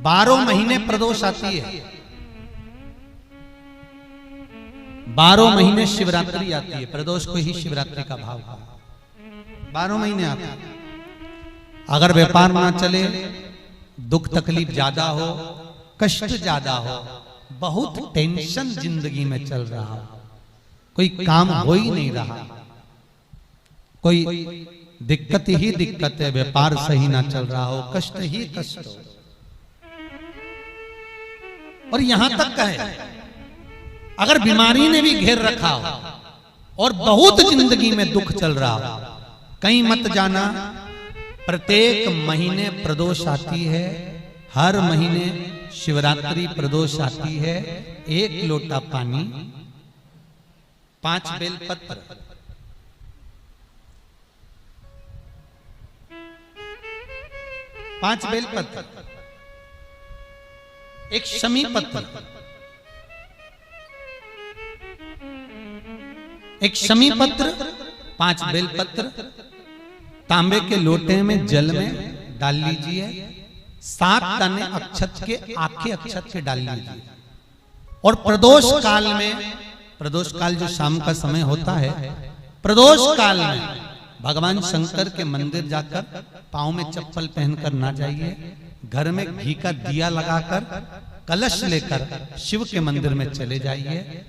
12 महीने प्रदोष आती है, 12 महीने शिवरात्रि आती है। प्रदोष को ही शिवरात्रि का भाव है। 12 महीने आते हैं। अगर व्यापार ना चले, दुख तकलीफ ज्यादा हो, कष्ट ज्यादा हो, बहुत टेंशन जिंदगी में चल रहा हो, कोई काम हो ही नहीं रहा, कोई दिक्कत ही दिक्कत है, व्यापार सही ना चल रहा हो, कष्ट ही कष्ट हो, और यहां तक है अगर बीमारी ने भी घेर रखा हो और बहुत जिंदगी में दुख चल रहा हो, कहीं मत जाना। प्रत्येक महीने प्रदोष आती है, हर महीने शिवरात्रि प्रदोष आती है। 1 लोटा पानी, 5 बेलपत्र, 5 बेलपत्र, 1 शमी पत्र, 1 शमी पत्र, 5 बेलपत्र तांबे के लोटे में जल में डाल लीजिए। 7 दाने अक्षत के, आखे अक्षत के डाल लीजिए। और प्रदोष काल में, प्रदोष काल जो शाम का समय होता है, प्रदोष काल में भगवान शंकर के मंदिर जाकर पांव में चप्पल पहनकर ना जाइए। घर में घी का दिया लगाकर कलश लेकर शिव के मंदिर में चले जाइए।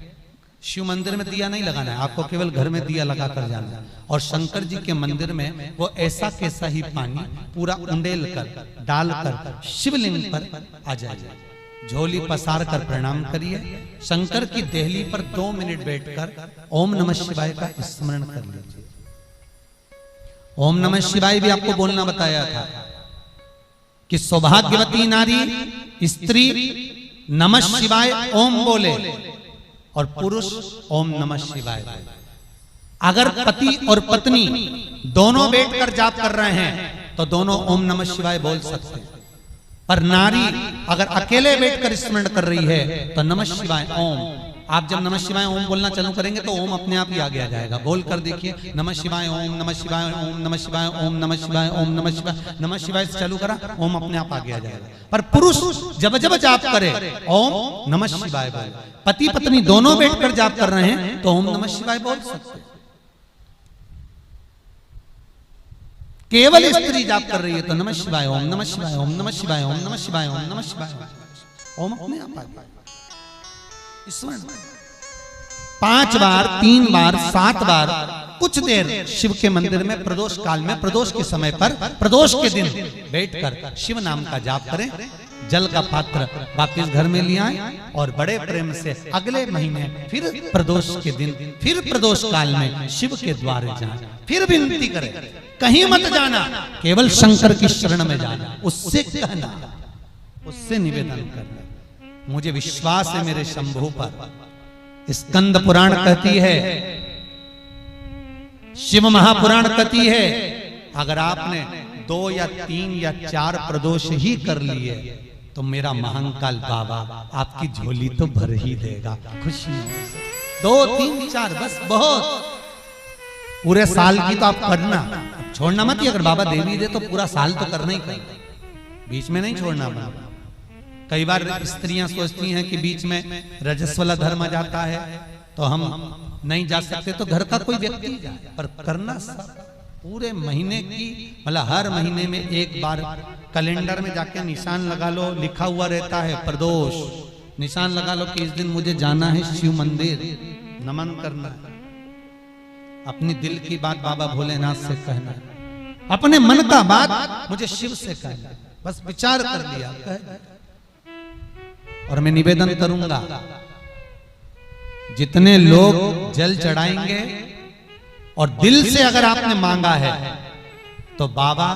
शिव मंदिर में दिया नहीं लगाना है, आपको केवल घर में दिया लगा कर जाना है। और शंकर जी के मंदिर में वो ऐसा कैसा ही पानी पूरा उंडेल कर डालकर शिवलिंग पर आ जाइए। झोली पसार कर प्रणाम करिए। शंकर की देहली पर 2 मिनट बैठकर ओम नमः शिवाय का स्मरण कर लीजिए। ओम नमः शिवाय भी आपको बोलना बताया था कि सौभाग्यवती नारी स्त्री नमः शिवाय ओम बोले और पुरुष ओम नमः शिवाय बोले। अगर पति और पत्नी दोनों बैठकर जाप कर रहे हैं तो दोनों ओम नमः शिवाय बोल सकते हैं। पर नारी अगर अकेले बैठकर स्मरण कर रही है तो नमः शिवाय ओम। आप जब नमः शिवाय ओम बोलना चालू करेंगे तो ओम अपने आप ही आगे आ जाएगा। बोल कर देखिए, नमः शिवाय ओम, नमः शिवाय ओम, नमः शिवाय ओम, नमः शिवाय ओम, नमः शिवाय, नमः शिवाय से चालू करा, ओम अपने आप आगे आ जाएगा। पर पुरुष जब जब जाप करे ओम नमः शिवाय बोले। पति पत्नी दोनों बैठकर जाप कर रहे हैं तो ओम नमः शिवाय बोल सकते। केवल स्त्री जाप कर रही है तो नमः शिवाय ओम, नमः शिवाय ओम, नमः शिवाय ओम, नमः शिवाय ओम, नमः शिवाय ओम अपने आप आ जाएगा। 5 बार, 3 बार, 7 बार कुछ देर शिव के मंदिर में प्रदोष काल में, प्रदोष के समय पर, प्रदोष के दिन बैठकर शिव नाम का जाप करें। जल का पात्र वापस घर में ले आए और बड़े प्रेम से अगले महीने फिर प्रदोष के दिन, फिर प्रदोष काल में शिव के द्वारे जाएं, फिर विनती करें। कहीं मत जाना, केवल शंकर की शरण में जाना, उससे कहना, उससे निवेदन करना, मुझे विश्वास है मेरे शंभु पर। स्कंद पुराण कहती है, शिव महापुराण कहती है, अगर आपने 2 या 3 या 4 प्रदोष ही कर लिए तो मेरा महाकाल बाबा आपकी झोली तो भर ही देगा खुशी। 2, 3, 4 बस बहुत। पूरे साल की तो आप करना, छोड़ना मत ही। अगर बाबा देवी दे तो पूरा साल तो करना ही करना, बीच में नहीं छोड़ना। कई बार स्त्रियां सोचती हैं कि बीच में रजस्वला धर्म आ जाता है तो हम नहीं जा सकते, तो घर का कोई व्यक्ति जाए। पर करना पूरे महीने की, मतलब हर महीने में एक बार कैलेंडर में जाके निशान लगा लो, लिखा हुआ रहता है प्रदोष, निशान लगा लो कि इस दिन मुझे जाना है शिव मंदिर, नमन करना है। अपनी दिल की बात बाबा भोलेनाथ से कहना है, अपने मन का बात मुझे शिव से कहना है। बस विचार कर लिया और मैं निवेदन करूंगा, जितने लोग जल चढ़ाएंगे और दिल से अगर आपने मांगा है तो बाबा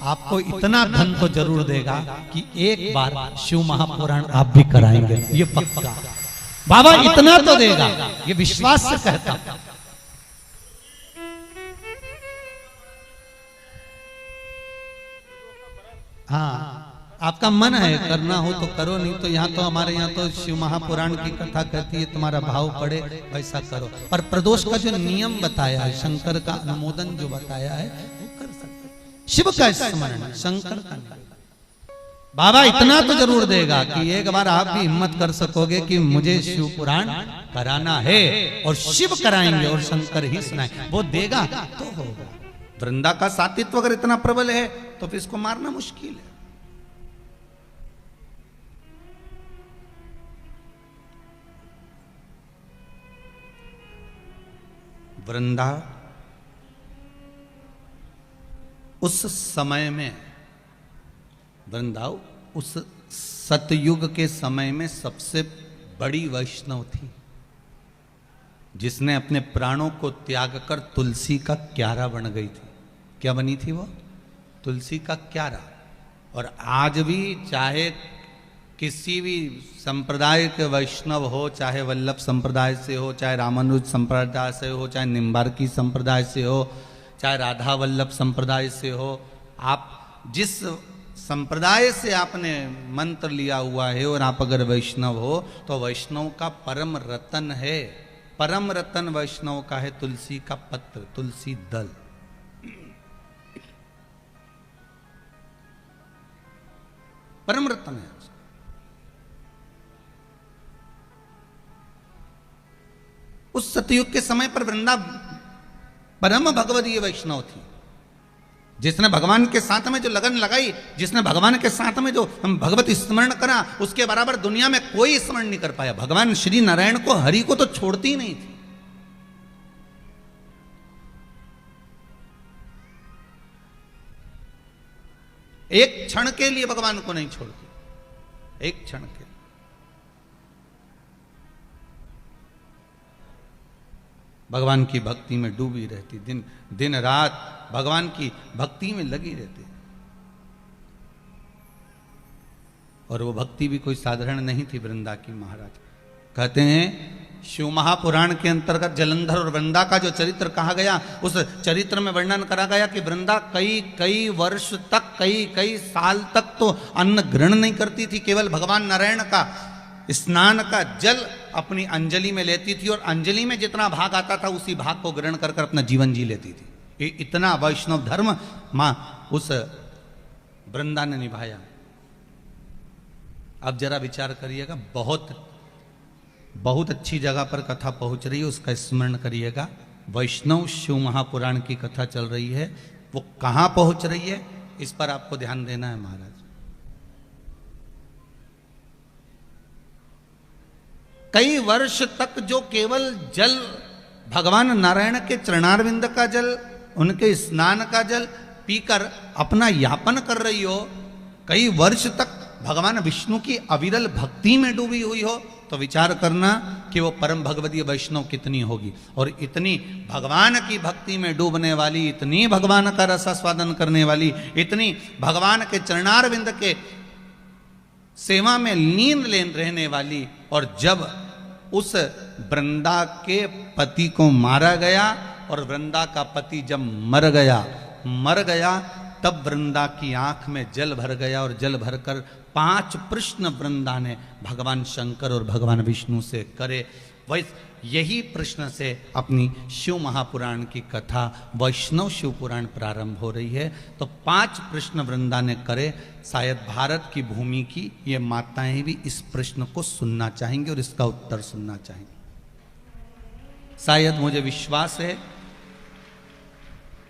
आपको इतना धन तो जरूर देगा कि एक बार शिव महापुराण आप भी कराएंगे, ये पक्का। बाबा इतना तो देगा, ये विश्वास से कहता। हाँ, आपका मन है करना हो तो करो, नहीं तो यहाँ तो हमारे यहाँ तो शिव महापुराण की कथा कहती है, तुम्हारा भाव पड़े वैसा करो। पर प्रदोष का जो नियम बताया है, शंकर का अनुमोदन जो बताया है वो कर सकते। शिव का स्मरण, शंकर का बाबा इतना तो जरूर देगा कि एक बार आप भी हिम्मत कर सकोगे कि मुझे शिव पुराण कराना है, और शिव कराएंगे और शंकर ही सुनाएंगे, वो देगा तो होगा। वृंदा का सातित्व अगर इतना प्रबल है तो फिर इसको मारना मुश्किल है। वृंदा उस समय में, वृंदा उस सतयुग के समय में सबसे बड़ी वैष्णव थी, जिसने अपने प्राणों को त्याग कर तुलसी का क्यारा बन गई थी। क्या बनी थी वो? तुलसी का क्यारा। और आज भी चाहे किसी भी संप्रदाय के वैष्णव हो, चाहे वल्लभ संप्रदाय से हो, चाहे रामानुज संप्रदाय से हो, चाहे निम्बार्की संप्रदाय से हो, चाहे राधा वल्लभ संप्रदाय से हो, आप जिस संप्रदाय से आपने मंत्र लिया हुआ है और आप अगर वैष्णव हो तो वैष्णव का परम रतन है, परम रतन वैष्णव का है तुलसी का पत्र, तुलसी दल। परम रतन है। उस सतयुग के समय पर वृंदा परम भगवदीय वैष्णव थी, जिसने भगवान के साथ में जो लगन लगाई, जिसने भगवान के साथ में जो भगवत स्मरण करा, उसके बराबर दुनिया में कोई स्मरण नहीं कर पाया। भगवान श्री नारायण को, हरि को तो छोड़ती ही नहीं थी। एक क्षण के लिए भगवान को नहीं छोड़ती, एक क्षण के। भगवान की भक्ति में डूबी रहती, दिन दिन रात भगवान की भक्ति में लगी रहती। और वो भक्ति भी कोई साधारण नहीं थी वृंदा की। महाराज कहते हैं शिव महापुराण के अंतर्गत जलंधर और वृंदा का जो चरित्र कहा गया, उस चरित्र में वर्णन करा गया कि वृंदा कई कई वर्ष तक, कई कई साल तक तो अन्न ग्रहण नहीं करती थी। केवल भगवान नारायण का स्नान का जल अपनी अंजलि में लेती थी, और अंजलि में जितना भाग आता था उसी भाग को ग्रहण कर अपना जीवन जी लेती थी। ये इतना वैष्णव धर्म मां उस वृंदा ने निभाया। अब जरा विचार करिएगा, बहुत बहुत अच्छी जगह पर कथा पहुंच रही है, उसका स्मरण करिएगा। वैष्णव शिव महापुराण की कथा चल रही है, वो कहां पहुंच रही है इस पर आपको ध्यान देना है। महाराज कई वर्ष तक जो केवल जल, भगवान नारायण के चरणारविंद का जल, उनके स्नान का जल पीकर अपना यापन कर रही हो, कई वर्ष तक भगवान विष्णु की अविरल भक्ति में डूबी हुई हो, तो विचार करना कि वो परम भगवदीय वैष्णव कितनी होगी। और इतनी भगवान की भक्ति में डूबने वाली, इतनी भगवान का रसास्वादन करने वाली, इतनी भगवान के चरणारविंद के सेवा में लीन लेन रहने वाली, और जब उस वृंदा के पति को मारा गया और वृंदा का पति जब मर गया तब वृंदा की आंख में जल भर गया, और जल भरकर 5 प्रश्न वृंदा ने भगवान शंकर और भगवान विष्णु से करे। यही प्रश्न से अपनी शिव महापुराण की कथा वैष्णव शिव पुराण प्रारंभ हो रही है। तो 5 प्रश्न वृंदा ने करे। शायद भारत की भूमि की ये माताएं भी इस प्रश्न को सुनना चाहेंगे और इसका उत्तर सुनना चाहेंगे। शायद मुझे विश्वास है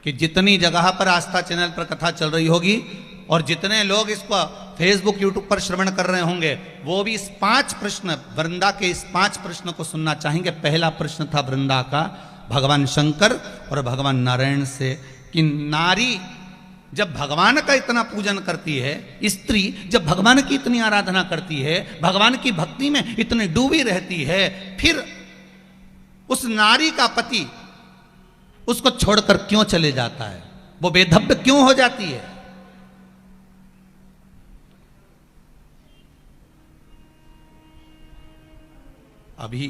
कि जितनी जगह पर आस्था चैनल पर कथा चल रही होगी और जितने लोग इसको फेसबुक यूट्यूब पर श्रवण कर रहे होंगे, वो भी इस 5 प्रश्न, वृंदा के इस 5 प्रश्न को सुनना चाहेंगे। पहला प्रश्न था वृंदा का भगवान शंकर और भगवान नारायण से कि नारी जब भगवान का इतना पूजन करती है, स्त्री जब भगवान की इतनी आराधना करती है, भगवान की भक्ति में इतनी डूबी रहती है, फिर उस नारी का पति उसको छोड़कर क्यों चले जाता है? वो बेधब्य क्यों हो जाती है? अभी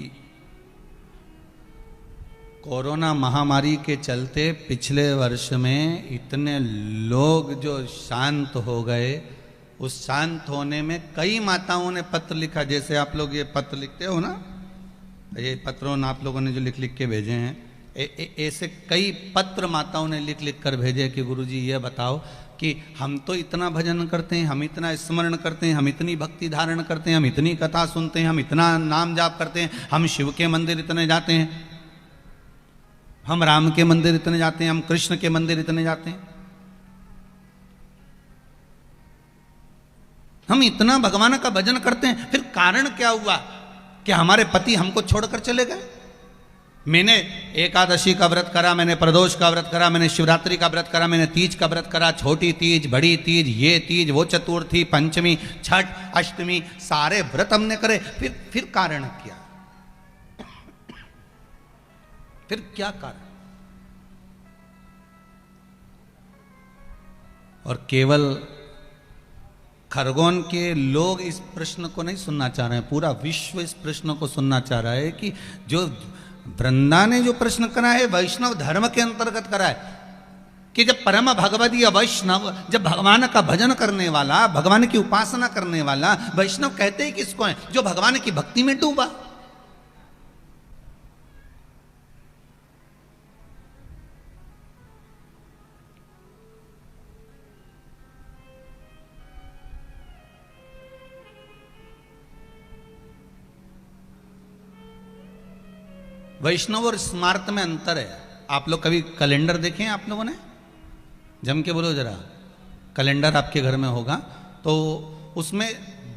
कोरोना महामारी के चलते पिछले वर्ष में इतने लोग जो शांत हो गए, उस शांत होने में कई माताओं ने पत्र लिखा। जैसे आप लोग ये पत्र लिखते हो ना, ये पत्रों आप लोगों ने जो लिख लिख के भेजे हैं, ऐसे कई पत्र माताओं ने लिख लिख कर भेजे कि गुरुजी ये बताओ कि हम तो इतना भजन करते हैं, हम इतना स्मरण करते हैं, हम इतनी भक्ति धारण करते हैं, हम इतनी कथा सुनते हैं, हम इतना नाम जाप करते हैं, हम शिव के मंदिर इतने जाते हैं, हम राम के मंदिर इतने जाते हैं, हम कृष्ण के मंदिर इतने जाते हैं, हम इतना भगवान का भजन करते हैं, फिर कारण क्या हुआ कि हमारे पति हमको छोड़कर चले गए? मैंने एकादशी का व्रत करा, मैंने प्रदोष का व्रत करा, मैंने शिवरात्रि का व्रत करा, मैंने तीज का व्रत करा, छोटी तीज, बड़ी तीज, ये तीज, वो चतुर्थी, पंचमी, छठ, अष्टमी, सारे व्रत हमने करे, फिर कारण क्या? फिर क्या कारण? और केवल खरगोन के लोग इस प्रश्न को नहीं सुनना चाह रहे हैं, पूरा विश्व इस प्रश्न को सुनना चाह रहा है कि जो वृंदा ने जो प्रश्न करा है वैष्णव धर्म के अंतर्गत करा है कि जब परम भगवदीय वैष्णव, जब भगवान का भजन करने वाला, भगवान की उपासना करने वाला वैष्णव कहते ही किसको है? जो भगवान की भक्ति में डूबा। वैष्णव और स्मार्त में अंतर है। आप लोग कभी कैलेंडर देखे हैं आप लोगों ने? जम के बोलो जरा। कैलेंडर आपके घर में होगा तो उसमें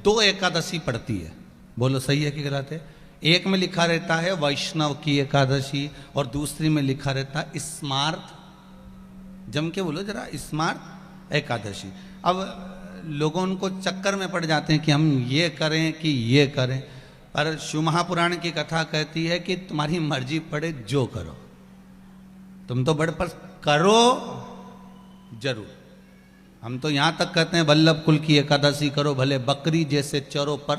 2 एकादशी पड़ती है। बोलो सही है कि गलत है? एक में लिखा रहता है वैष्णव की एकादशी और दूसरी में लिखा रहता है स्मार्त। जम के बोलो जरा, स्मार्त एकादशी। अब लोगों उनको चक्कर में पड़ जाते हैं कि हम ये करें कि ये करें, पर शिव महापुराण की कथा कहती है कि तुम्हारी मर्जी पड़े जो करो, तुम तो बड़े पर करो जरूर। हम तो यहां तक कहते हैं वल्लभ कुल की एकादशी करो, भले बकरी जैसे चरो पर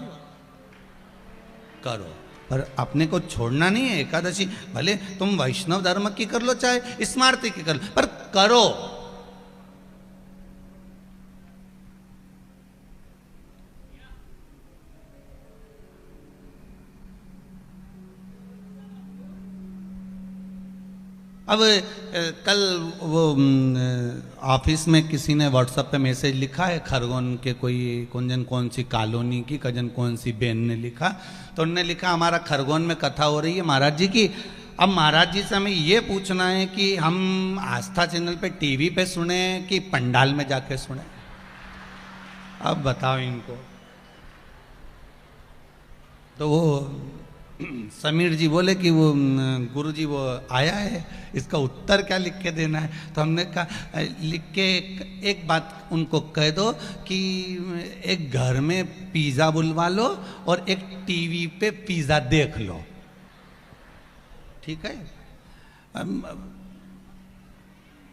करो, पर अपने को छोड़ना नहीं है एकादशी। भले तुम वैष्णव धर्म की कर लो चाहे स्मार्ती की कर लो, पर करो। अब कल वो ऑफिस में किसी ने व्हाट्सएप पे मैसेज लिखा है, खरगोन के कोई कौन सी कॉलोनी की कौन सी बहन ने लिखा, तो उन्होंने लिखा हमारा खरगोन में कथा हो रही है महाराज जी की। अब महाराज जी से हमें ये पूछना है कि हम आस्था चैनल पे टीवी पे सुने कि पंडाल में जाके सुने? अब बताओ इनको। तो वो समीर जी बोले कि वो गुरुजी वो आया है, इसका उत्तर क्या लिख के देना है? तो हमने कहा लिख के एक बात उनको कह दो कि एक घर में पिज़्ज़ा बुलवा लो और एक टीवी पे पिज़्ज़ा देख लो, ठीक है?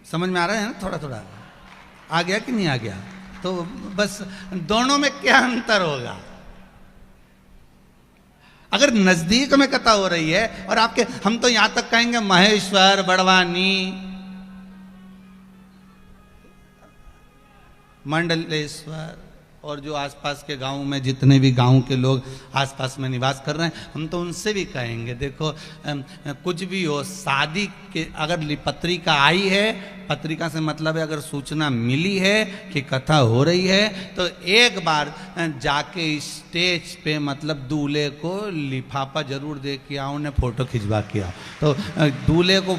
समझ में आ रहा है ना? थोड़ा थोड़ा आ गया कि नहीं आ गया? तो बस दोनों में क्या अंतर होगा? अगर नजदीक में कथा हो रही है और आपके, हम तो यहां तक कहेंगे महेश्वर, बड़वानी, मंडलेश्वर और जो आसपास के गांव में जितने भी गांव के लोग आसपास में निवास कर रहे हैं, हम तो उनसे भी कहेंगे देखो कुछ भी हो, शादी के अगर पत्रिका आई है, पत्रिका से मतलब है अगर सूचना मिली है कि कथा हो रही है, तो एक बार जाके स्टेज पे मतलब दूल्हे को लिफाफा जरूर दे के आओ, उन्हें फोटो खिंचवा के आओ। तो दूल्हे को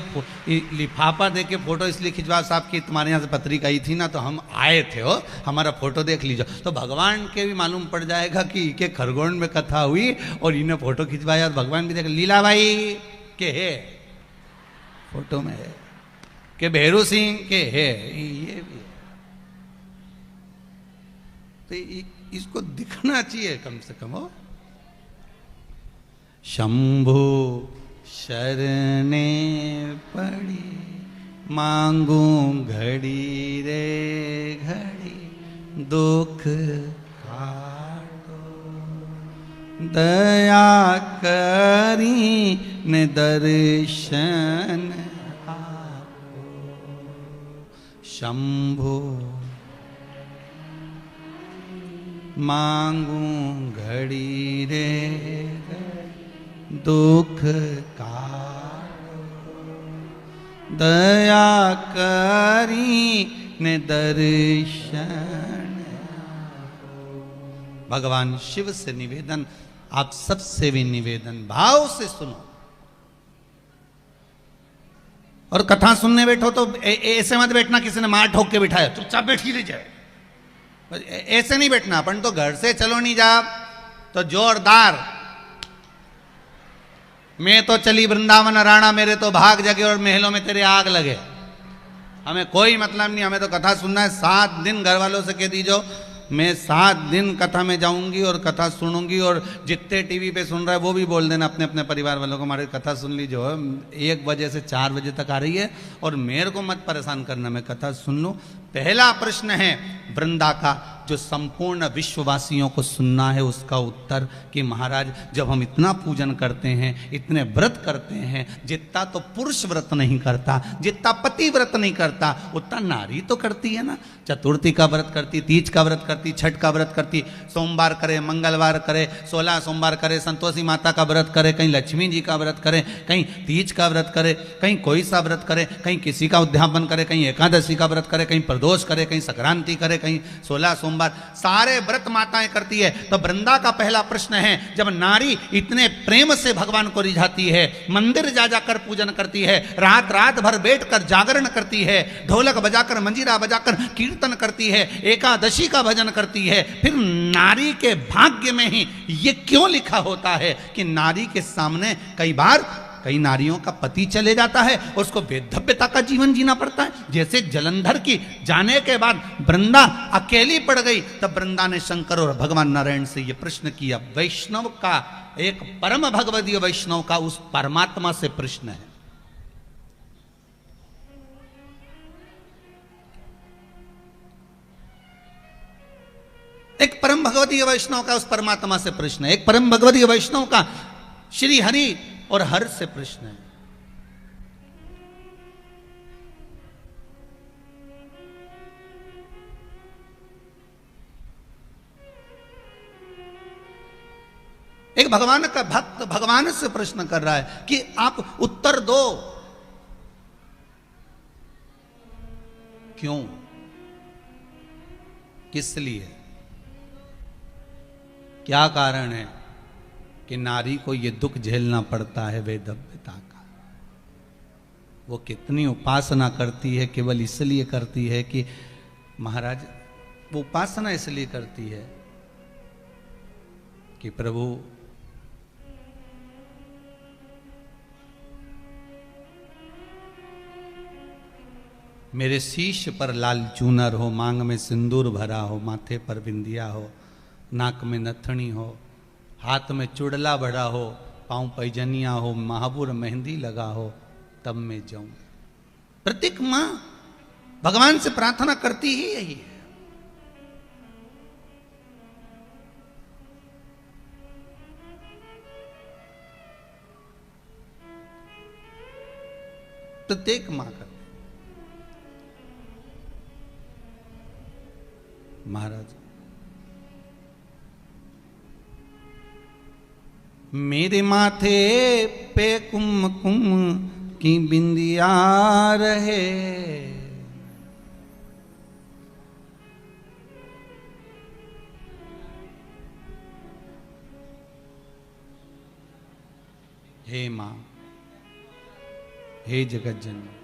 लिफाफा दे के फोटो इसलिए खिंचवा, साहब कि तुम्हारे यहाँ से पत्रिका आई थी ना तो हम आए थे, हो हमारा फोटो देख लीजिए। तो भगवान के भी मालूम पड़ जाएगा कि के खरगोन में कथा हुई और इन्हें फोटो खिंचवाया, और भगवान भी देख लीला भाई के है फोटो में है, के भैरू सिंह के है, ये भी तो इसको दिखना चाहिए कम से कम। हो शंभु शरणे पड़ी मांगू घड़ी रे घड़ी, दुख काटो दया करी ने दर्शन आपो। शंभु मांगू घड़ी रे दुख काटो दया करी ने दर्शन। भगवान शिव से निवेदन, आप सबसे भी निवेदन, भाव से सुनो। और कथा सुनने बैठो तो ऐसे मत बैठना किसी ने मार ठोक के बिठाया, चुपचाप बैठ ही रह जाए, ऐसे नहीं बैठना। अपन तो घर से चलो नहीं जा तो जोरदार, मैं तो चली वृंदावन राणा, मेरे तो भाग जगे और महलों में तेरे आग लगे। हमें कोई मतलब नहीं, हमें तो कथा सुनना है। 7 दिन घर वालों से कह दीजो मैं 7 दिन कथा में जाऊंगी और कथा सुनूंगी, और जितने टीवी पे सुन रहा है वो भी बोल देना अपने अपने परिवार वालों को, हमारी कथा सुन ली जो 1 बजे से 4 बजे तक आ रही है, और मेरे को मत परेशान करना, मैं कथा सुन लूं। पहला प्रश्न है वृंदा का, जो संपूर्ण विश्ववासियों को सुनना है, उसका उत्तर कि महाराज जब हम इतना पूजन करते हैं, इतने व्रत करते हैं, जितना तो पुरुष व्रत नहीं करता, जितना पति व्रत नहीं करता, उतना नारी तो करती है ना। चतुर्थी का व्रत करती, तीज का व्रत करती, छठ का व्रत करती, सोमवार करे, मंगलवार करे, 16 सोमवार करे, संतोषी माता का व्रत करे, कहीं लक्ष्मी जी का व्रत करे, कहीं तीज का व्रत करे, कहीं कोई सा व्रत करे, कहीं किसी का उद्यापन करे, कहीं एकादशी का व्रत करे, कहीं प्रदोष करे, कहीं संक्रांति करे, कहीं 16 सोमवार, सारे व्रत माताएं करती है। तो वृंदा का पहला प्रश्न है, जब नारी इतने प्रेम से भगवान को रिझाती है, मंदिर जा जाकर पूजन करती है, रात रात भर बैठकर जागरण करती है, ढोलक बजाकर मंजीरा बजाकर कीर्तन करती है, एकादशी का भजन करती है, फिर नारी के भाग्य में ही ये क्यों लिखा होता है कि नारी के सामने कई नारियों का पति चले जाता है, उसको बेधव्यता का जीवन जीना पड़ता है। जैसे जलंधर की जाने के बाद वृंदा अकेली पड़ गई, तब वृंदा ने शंकर और भगवान नारायण से यह प्रश्न किया। वैष्णव का, एक परम भगवदीय वैष्णव का उस परमात्मा से प्रश्न है। एक परम भगवदीय वैष्णव का उस परमात्मा से प्रश्न है, एक परम भगवदीय वैष्णव का श्री हरि और हर से प्रश्न है। एक भगवान का भक्त भगवान से प्रश्न कर रहा है कि आप उत्तर दो, क्यों, किस लिए, क्या कारण है कि नारी को ये दुख झेलना पड़ता है वैधव्यता का। वो कितनी उपासना करती है, केवल इसलिए करती है कि महाराज, वो उपासना इसलिए करती है कि प्रभु मेरे शीश पर लाल चूनर हो, मांग में सिंदूर भरा हो, माथे पर बिंदिया हो, नाक में नथनी हो, हाथ में चुड़ला बड़ा हो, पांव पैजनिया हो, महाबूर मेहंदी लगा हो, तब मैं जाऊं। प्रत्येक मां भगवान से प्रार्थना करती ही यही है। प्रत्येक मां करती। महाराज, मेरे माथे पे कुमकुम की बिंदिया रहे, हे मां, हे जगत जननी,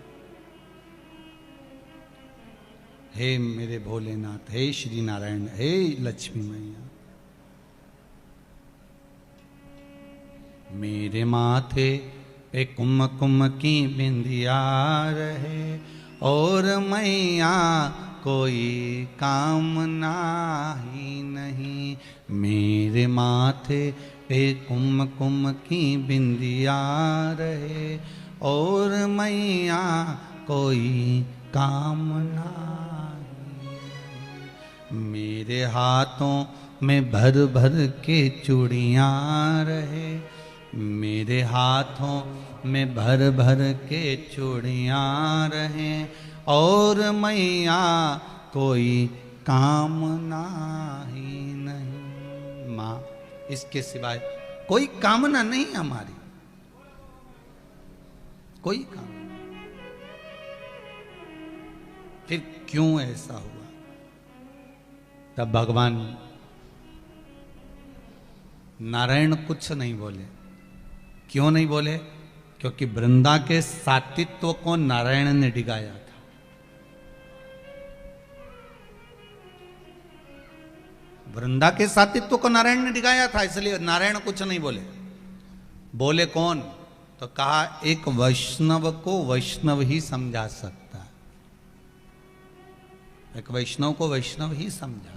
हे मेरे भोलेनाथ, हे श्री नारायण, हे लक्ष्मी मैया, मेरे माथे पे कुमकुम की बिंदिया रहे, और मैया कोई कामना ही नहीं। मेरे माथे पे कुमकुम की बिंदिया रहे, और मैया कोई कामना ही नहीं। मेरे हाथों में भर भर के चूड़ियाँ रहे, मेरे हाथों में भर भर के चूड़ियाँ रहें, और मैया कोई कामना ही नहीं। माँ, इसके सिवाय कोई कामना नहीं हमारी, कोई कामना। फिर क्यों ऐसा हुआ? तब भगवान नारायण कुछ नहीं बोले। क्यों नहीं बोले? क्योंकि वृंदा के सातित्व को नारायण ने डिगाया था। वृंदा के सातित्व को नारायण ने डिगाया था, इसलिए नारायण कुछ नहीं बोले। बोले कौन? तो कहा एक वैष्णव को वैष्णव ही समझा सकता है, एक वैष्णव को वैष्णव ही समझाता है।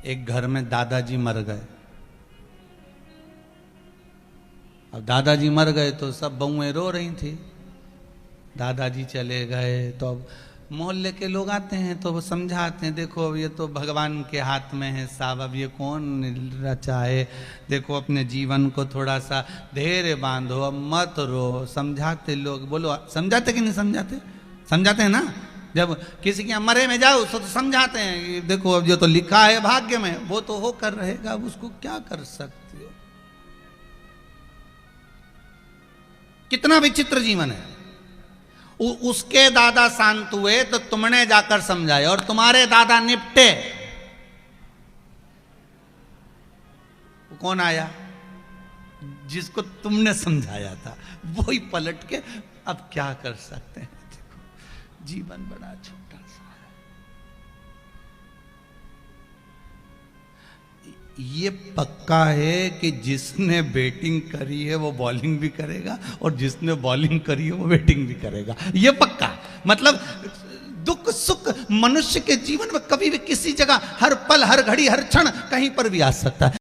एक घर में दादाजी मर गए। अब दादाजी मर गए तो सब बहुएं रो रही थी। दादाजी चले गए तो अब मोहल्ले के लोग आते हैं तो वो समझाते हैं, देखो अब ये तो भगवान के हाथ में है साहब, अब ये कौन रचा है, देखो अपने जीवन को थोड़ा सा धैर्य बांधो, अब मत रो। समझाते लोग, बोलो समझाते कि नहीं समझाते? समझाते हैं ना। जब किसी के यहाँ मरे में जाओ तो समझाते हैं, देखो अब जो तो लिखा है भाग्य में वो तो होकर रहेगा, अब उसको क्या कर सकते हो। कितना विचित्र जीवन है। उसके दादा शांत हुए तो तुमने जाकर समझाए, और तुम्हारे दादा निपटे। वो कौन आया? जिसको तुमने समझाया था वो ही पलट के, अब क्या कर सकते हैं। देखो जीवन बड़ा छोटा सा है। ये पक्का है कि जिसने बैटिंग करी है वो बॉलिंग भी करेगा, और जिसने बॉलिंग करी है वो बैटिंग भी करेगा। ये पक्का। मतलब दुख सुख मनुष्य के जीवन में कभी भी किसी जगह, हर पल हर घड़ी हर क्षण कहीं पर भी आ सकता है।